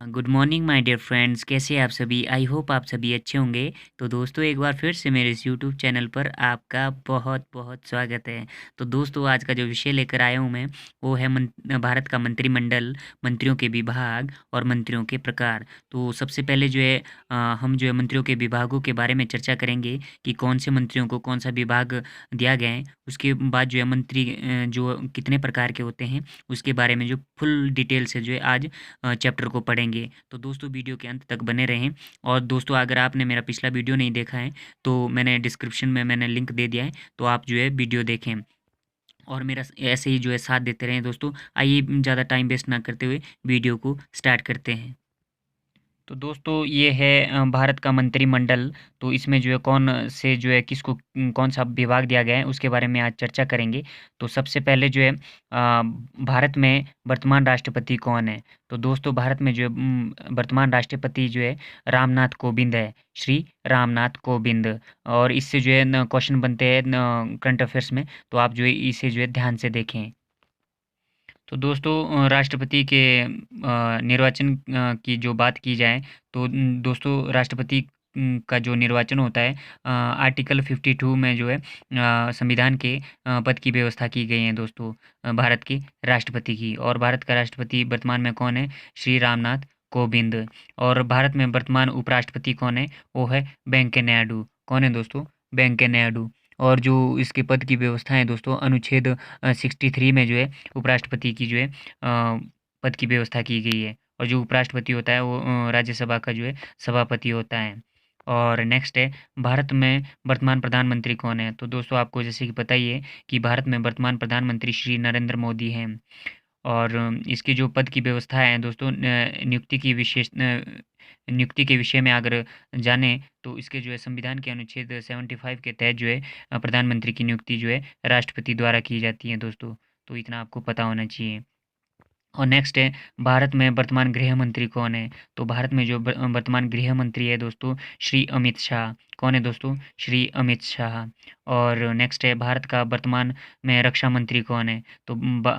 Good morning my dear friends, कैसे हैं आप सभी। आई होप आप सभी अच्छे होंगे। तो दोस्तों, एक बार फिर से मेरे इस यूट्यूब चैनल पर आपका बहुत बहुत स्वागत है। तो दोस्तों, आज का जो विषय लेकर आया हूँ मैं, वो है भारत का मंत्रिमंडल, मंत्रियों के विभाग और मंत्रियों के प्रकार। तो सबसे पहले जो है हम जो है मंत्रियों के विभागों के बारे में चर्चा करेंगे कि कौन से मंत्रियों को कौन सा विभाग दिया गया है। उसके बाद जो है मंत्री जो कितने प्रकार के होते हैं, उसके बारे में जो फुल डिटेल से जो है आज चैप्टर को पढ़ेंगे। तो दोस्तों, वीडियो के अंत तक बने रहें। और दोस्तों, अगर आपने मेरा पिछला वीडियो नहीं देखा है तो मैंने डिस्क्रिप्शन में लिंक दे दिया है, तो आप जो है वीडियो देखें और मेरा ऐसे ही जो है साथ देते रहें। दोस्तों, आइए ज़्यादा टाइम वेस्ट ना करते हुए वीडियो को स्टार्ट करते हैं। तो दोस्तों, ये है भारत का मंत्रिमंडल। तो इसमें जो है कौन से जो है किसको कौन सा विभाग दिया गया है, उसके बारे में आज चर्चा करेंगे। तो सबसे पहले जो है भारत में वर्तमान राष्ट्रपति कौन है। तो दोस्तों, भारत में जो है वर्तमान राष्ट्रपति जो है रामनाथ कोविंद है, श्री रामनाथ कोविंद। और इससे जो है न क्वेश्चन बनते हैं करंट अफेयर्स में, तो आप जो है इसे जो है ध्यान से देखें। तो दोस्तों, राष्ट्रपति के निर्वाचन की जो बात की जाए, तो दोस्तों राष्ट्रपति का जो निर्वाचन होता है, आर्टिकल 52 में जो है संविधान के पद की व्यवस्था की गई है दोस्तों, भारत के राष्ट्रपति की। और भारत का राष्ट्रपति वर्तमान में कौन है, श्री रामनाथ कोविंद। और भारत में वर्तमान उपराष्ट्रपति कौन है, वो है वेंकैया नायडू। कौन है दोस्तों, वेंकैया नायडू। और जो इसके पद की व्यवस्था है दोस्तों, अनुच्छेद 63 में जो है उपराष्ट्रपति की जो है पद की व्यवस्था की गई है। और जो उपराष्ट्रपति होता है वो राज्यसभा का जो है सभापति होता है। और नेक्स्ट है, भारत में वर्तमान प्रधानमंत्री कौन है। तो दोस्तों, आपको जैसे कि पता ही है कि भारत में वर्तमान प्रधानमंत्री श्री नरेंद्र मोदी हैं। और इसके जो पद की व्यवस्था है दोस्तों, नियुक्ति के विषय में अगर जाने, तो इसके जो है संविधान के अनुच्छेद 75 के तहत जो है प्रधानमंत्री की नियुक्ति जो है राष्ट्रपति द्वारा की जाती है दोस्तों। तो इतना आपको पता होना चाहिए। और नेक्स्ट है, भारत में वर्तमान गृह मंत्री कौन है। तो भारत में जो वर्तमान गृह मंत्री है दोस्तों, श्री अमित शाह। कौन है दोस्तों, श्री अमित शाह। और नेक्स्ट है, भारत का वर्तमान में रक्षा मंत्री कौन है। तो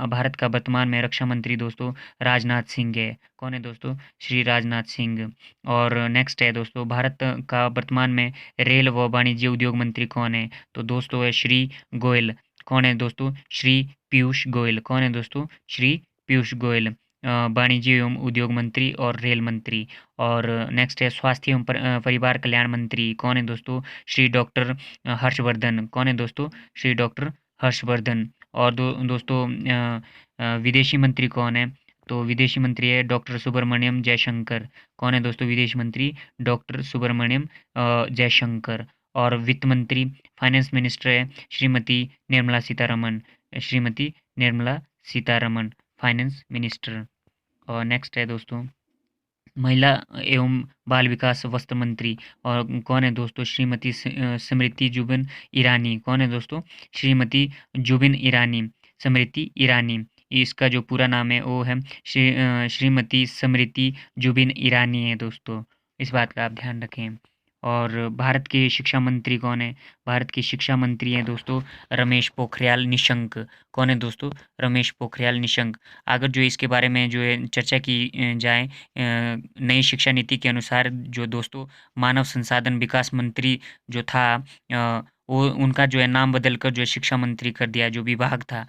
भारत का वर्तमान में रक्षा मंत्री दोस्तों राजनाथ सिंह है। कौन है दोस्तों, श्री राजनाथ सिंह। और नेक्स्ट है दोस्तों, भारत का वर्तमान में रेल व वाणिज्य उद्योग मंत्री कौन है। तो दोस्तों है श्री गोयल। कौन है दोस्तों, श्री पीयूष गोयल। कौन है दोस्तों, श्री पीयूष गोयल, वाणिज्य एवं उद्योग मंत्री और रेल मंत्री। और नेक्स्ट है, स्वास्थ्य एवं परिवार कल्याण मंत्री कौन है दोस्तों, श्री डॉक्टर हर्षवर्धन। कौन है दोस्तों, श्री डॉक्टर हर्षवर्धन। और दोस्तों, विदेशी मंत्री कौन है। तो विदेशी मंत्री है डॉक्टर सुब्रमण्यम जयशंकर। कौन है दोस्तों, विदेश मंत्री डॉक्टर सुब्रमण्यम जयशंकर। और वित्त मंत्री, फाइनेंस मिनिस्टर है श्रीमती निर्मला सीतारमन। Shrimati Nirmala Sitharaman, finance minister. और नेक्स्ट है दोस्तों, महिला एवं बाल विकास वस्त्र मंत्री। और कौन है दोस्तों, श्रीमती स्मृति जुबिन ईरानी। कौन है दोस्तों, श्रीमती जुबिन ईरानी, स्मृति ईरानी। इसका जो पूरा नाम है वो है श्रीमती स्मृति जुबिन ईरानी है दोस्तों। इस बात का आप ध्यान रखें। और भारत के शिक्षा मंत्री कौन है। भारत के शिक्षा मंत्री हैं दोस्तों रमेश पोखरियाल निशंक। कौन है दोस्तों, रमेश पोखरियाल निशंक। अगर जो इसके बारे में जो है चर्चा की जाए, नई शिक्षा नीति के अनुसार जो दोस्तों मानव संसाधन विकास मंत्री जो था, वो उनका जो है नाम बदलकर जो है शिक्षा मंत्री कर दिया। जो विभाग था,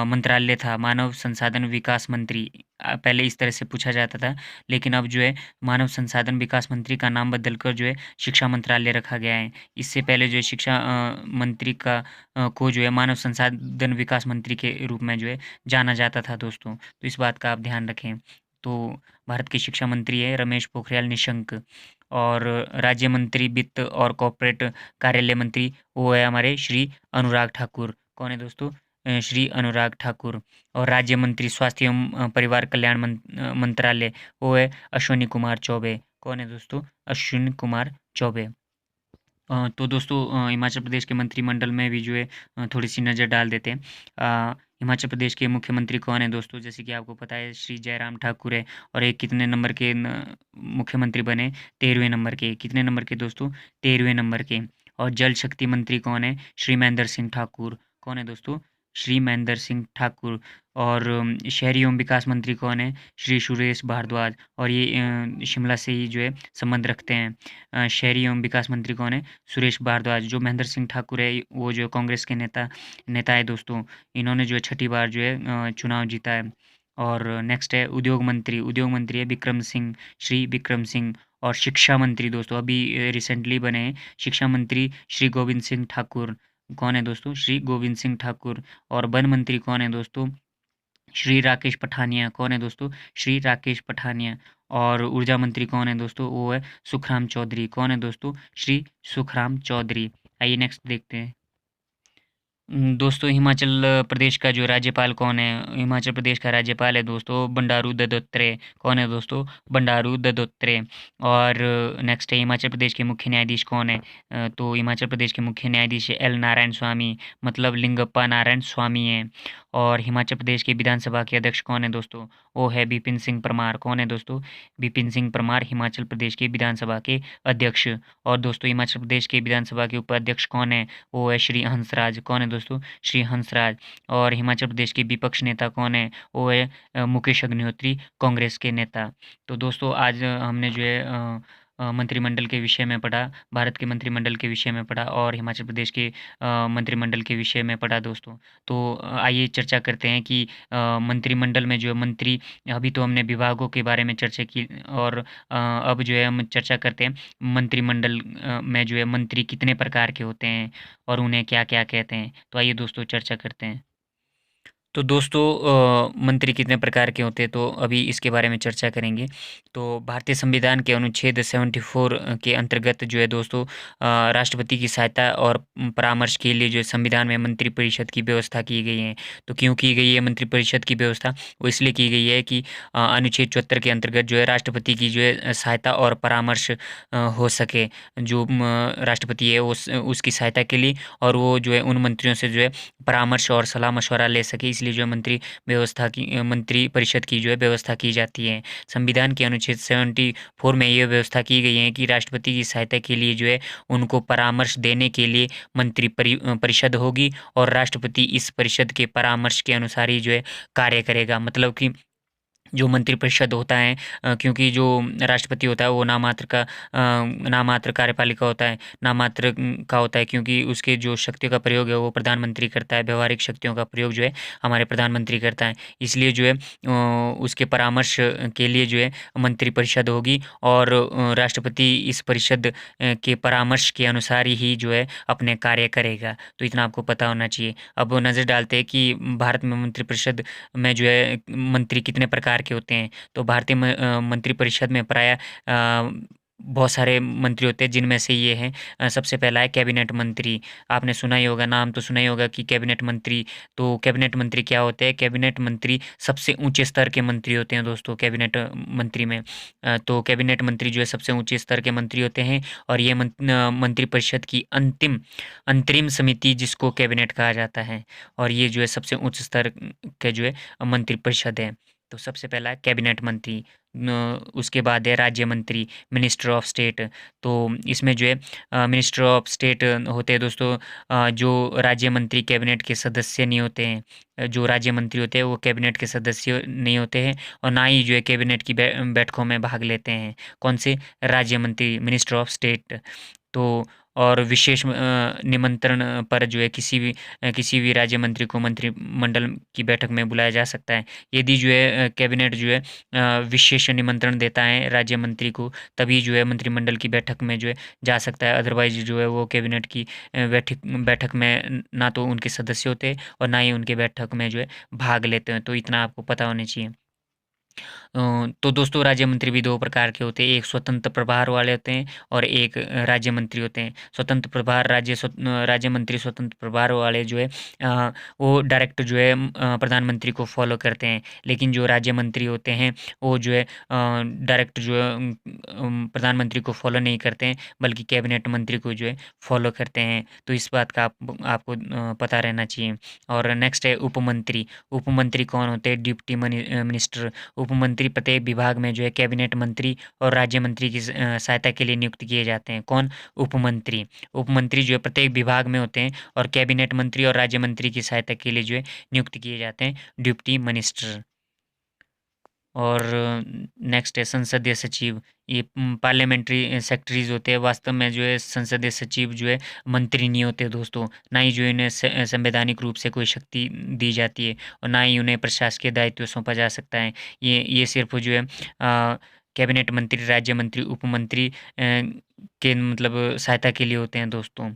मंत्रालय था, मानव संसाधन विकास मंत्री, पहले इस तरह से पूछा जाता था, लेकिन अब जो है मानव संसाधन विकास मंत्री का नाम बदलकर जो है शिक्षा मंत्रालय रखा गया है। इससे पहले जो है शिक्षा मंत्री का को जो है मानव संसाधन विकास मंत्री के रूप में जो है जाना जाता था दोस्तों। तो इस बात का आप ध्यान रखें। तो भारत के शिक्षा मंत्री है रमेश पोखरियाल निशंक। और राज्य मंत्री वित्त और कॉर्पोरेट कार्यालय मंत्री, वो है हमारे श्री अनुराग ठाकुर। कौन है दोस्तों, श्री अनुराग ठाकुर। और राज्य मंत्री स्वास्थ्य एवं परिवार कल्याण मंत्रालय, वो है अश्विनी कुमार चौबे। कौन है दोस्तों, अश्विनी कुमार चौबे। तो दोस्तों, हिमाचल प्रदेश के मंत्रिमंडल में भी जो है थोड़ी सी नज़र डाल देते हैं। हिमाचल प्रदेश के मुख्यमंत्री कौन है दोस्तों, जैसे कि आपको पता है श्री जयराम ठाकुर है। और एक कितने नंबर के मुख्यमंत्री बने, 13वें नंबर के। कितने नंबर के दोस्तों, 13वें नंबर के। और जल शक्ति मंत्री कौन है, श्री महेंद्र सिंह ठाकुर। कौन है दोस्तों, श्री महेंद्र सिंह ठाकुर। और शहरी एवं विकास मंत्री कौन है? श्री सुरेश भारद्वाज। और ये शिमला से ही जो है संबंध रखते हैं। शहरी एवं विकास मंत्री कौन है? सुरेश भारद्वाज। जो महेंद्र सिंह ठाकुर है वो जो कांग्रेस के नेता है दोस्तों। इन्होंने जो है 6ठी बार जो है चुनाव जीता है। और नेक्स्ट है उद्योग मंत्री है विक्रम सिंह, श्री विक्रम सिंह। और शिक्षा मंत्री दोस्तों अभी रिसेंटली बने हैं शिक्षा मंत्री श्री गोविंद सिंह ठाकुर। कौन है दोस्तों? श्री गोविंद सिंह ठाकुर। और वन मंत्री कौन है दोस्तों? श्री राकेश पठानिया। कौन है दोस्तों? श्री राकेश पठानिया। और ऊर्जा मंत्री कौन है दोस्तों? वो है सुखराम चौधरी। कौन है दोस्तों? श्री सुखराम चौधरी। आइए नेक्स्ट देखते हैं। दोस्तों हिमाचल प्रदेश का जो राज्यपाल कौन है? हिमाचल प्रदेश का राज्यपाल है दोस्तों बंडारू दत्तात्रेय। कौन है दोस्तों? बंडारू दत्तात्रेय। और नेक्स्ट है हिमाचल प्रदेश के मुख्य न्यायाधीश कौन है? तो हिमाचल प्रदेश के मुख्य न्यायाधीश एल नारायण स्वामी, मतलब लिंगप्पा नारायण स्वामी हैं। और हिमाचल प्रदेश के विधानसभा के अध्यक्ष कौन है दोस्तों? वो है विपिन सिंह परमार। कौन है दोस्तों? विपिन सिंह परमार हिमाचल प्रदेश के विधानसभा के अध्यक्ष। और दोस्तों हिमाचल प्रदेश के विधानसभा के उपाध्यक्ष कौन है? वो है श्री हंसराज। कौन है दोस्तों? श्री हंसराज। और हिमाचल प्रदेश के विपक्ष नेता कौन है? वो है मुकेश अग्निहोत्री, कांग्रेस के नेता। तो दोस्तों आज हमने जो है मंत्रिमंडल के विषय में पढ़ा, भारत के मंत्रिमंडल के विषय में पढ़ा और हिमाचल प्रदेश के मंत्रिमंडल के विषय में पढ़ा दोस्तों। तो आइए चर्चा करते हैं कि मंत्रिमंडल में जो है मंत्री, अभी तो हमने विभागों के बारे में चर्चा की और अब जो है हम चर्चा करते हैं मंत्रिमंडल में जो है मंत्री कितने प्रकार के होते हैं और उन्हें क्या-क्या कहते हैं। तो आइए दोस्तों चर्चा करते हैं। तो दोस्तों मंत्री कितने प्रकार के होते हैं तो अभी इसके बारे में चर्चा करेंगे। तो भारतीय संविधान के अनुच्छेद 74 के अंतर्गत जो है दोस्तों राष्ट्रपति की सहायता और परामर्श के लिए जो है संविधान में मंत्रिपरिषद की व्यवस्था की गई है। तो क्यों की गई है मंत्रिपरिषद की व्यवस्था? वो इसलिए की गई है कि अनुच्छेद 74 के अंतर्गत जो है राष्ट्रपति की जो है सहायता और परामर्श हो सके। जो राष्ट्रपति है उसकी सहायता के लिए और वो जो है उन मंत्रियों से जो है परामर्श और सलाह मशवरा ले सके, इसलिए जो है मंत्री परिषद की जो है व्यवस्था की जाती है। संविधान के अनुच्छेद 74 में ये व्यवस्था की गई है कि राष्ट्रपति की सहायता के लिए जो है उनको परामर्श देने के लिए परिषद होगी और राष्ट्रपति इस परिषद के परामर्श के अनुसार ही जो है कार्य करेगा। मतलब कि जो मंत्रिपरिषद होता है क्योंकि जो राष्ट्रपति होता है वो नामात्र कार्यपालिका होता है, नामात्र का होता है क्योंकि उसके जो शक्तियों का प्रयोग है वो प्रधानमंत्री करता है, व्यावहारिक शक्तियों का प्रयोग जो है हमारे प्रधानमंत्री करता है। इसलिए जो है उसके परामर्श के लिए जो है मंत्रिपरिषद होगी और राष्ट्रपति इस परिषद के परामर्श के अनुसार ही जो है अपने कार्य करेगा। तो इतना आपको पता होना चाहिए। अब नज़र डालते हैं कि भारत में मंत्रिपरिषद में जो है मंत्री कितने प्रकार के होते हैं। तो भारतीय मंत्रिपरिषद में प्रायः बहुत सारे मंत्री होते हैं जिनमें से ये हैं सबसे पहला है कैबिनेट मंत्री। आपने सुना ही होगा, नाम तो सुना ही होगा कि कैबिनेट मंत्री। तो कैबिनेट मंत्री क्या होते हैं? कैबिनेट मंत्री सबसे ऊंचे स्तर के मंत्री होते हैं दोस्तों कैबिनेट मंत्री में। तो कैबिनेट मंत्री जो है सबसे ऊंचे स्तर के मंत्री होते हैं और ये मंत्रिपरिषद की अंतरिम समिति जिसको कैबिनेट कहा जाता है और ये जो है सबसे उच्च स्तर के जो है मंत्रिपरिषद है। तो सबसे पहला है कैबिनेट मंत्री, उसके बाद है राज्य मंत्री, मिनिस्टर ऑफ स्टेट। तो इसमें जो है मिनिस्टर ऑफ स्टेट होते हैं दोस्तों जो राज्य मंत्री कैबिनेट के सदस्य नहीं होते हैं। जो राज्य मंत्री होते हैं वो कैबिनेट के सदस्य नहीं होते हैं और ना ही जो है कैबिनेट की बैठकों में भाग लेते हैं। कौन से? राज्य मंत्री, मिनिस्टर ऑफ स्टेट। तो और विशेष निमंत्रण पर जो है किसी भी राज्य मंत्री को मंत्रिमंडल की बैठक में बुलाया जा सकता है। यदि जो है कैबिनेट जो है विशेष निमंत्रण देता है राज्य मंत्री को तभी जो है मंत्रिमंडल की बैठक में जो है जा सकता है। अदरवाइज जो है वो कैबिनेट की बैठक में ना तो उनके सदस्य होते हैं और ना ही उनके बैठक में जो है भाग लेते हैं। तो इतना आपको पता होना चाहिए। तो दोस्तों राज्य मंत्री भी दो प्रकार के होते हैं, एक स्वतंत्र प्रभार वाले होते हैं और एक राज्य मंत्री होते हैं। स्वतंत्र प्रभार राज्य मंत्री स्वतंत्र प्रभार वाले जो है वो डायरेक्ट जो है प्रधानमंत्री को फॉलो करते हैं, लेकिन जो राज्य मंत्री होते हैं वो जो है डायरेक्ट जो है प्रधानमंत्री को फॉलो नहीं करते हैं बल्कि कैबिनेट मंत्री को जो है फॉलो करते हैं। तो इस बात का आपको पता रहना चाहिए। और नेक्स्ट है उपमंत्री। उपमंत्री कौन होते हैं? Deputy minister. उपमंत्री मंत्री प्रत्येक विभाग में जो है कैबिनेट मंत्री और राज्य मंत्री की सहायता के लिए नियुक्त किए जाते हैं। कौन? उपमंत्री। उपमंत्री जो है प्रत्येक विभाग में होते हैं और कैबिनेट मंत्री और राज्य मंत्री की सहायता के लिए जो है नियुक्त किए जाते हैं, डिप्टी मिनिस्टर। और नेक्स्ट है संसदीय सचिव। ये पार्लियामेंट्री सेक्रेटरीज होते हैं। वास्तव में जो है संसदीय सचिव जो है मंत्री नहीं होते दोस्तों, ना ही जो इन्हें संवैधानिक रूप से कोई शक्ति दी जाती है और ना ही उन्हें प्रशासकीय दायित्व सौंपा जा सकता है। ये सिर्फ जो है कैबिनेट मंत्री, राज्य मंत्री, उपमंत्री के मतलब सहायता के लिए होते हैं दोस्तों।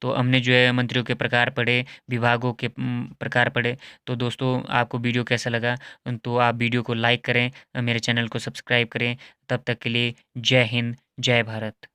तो हमने जो है मंत्रियों के प्रकार पढ़े, विभागों के प्रकार पढ़े। तो दोस्तों आपको वीडियो कैसा लगा? तो आप वीडियो को लाइक करें, मेरे चैनल को सब्सक्राइब करें। तब तक के लिए जय हिंद, जय भारत।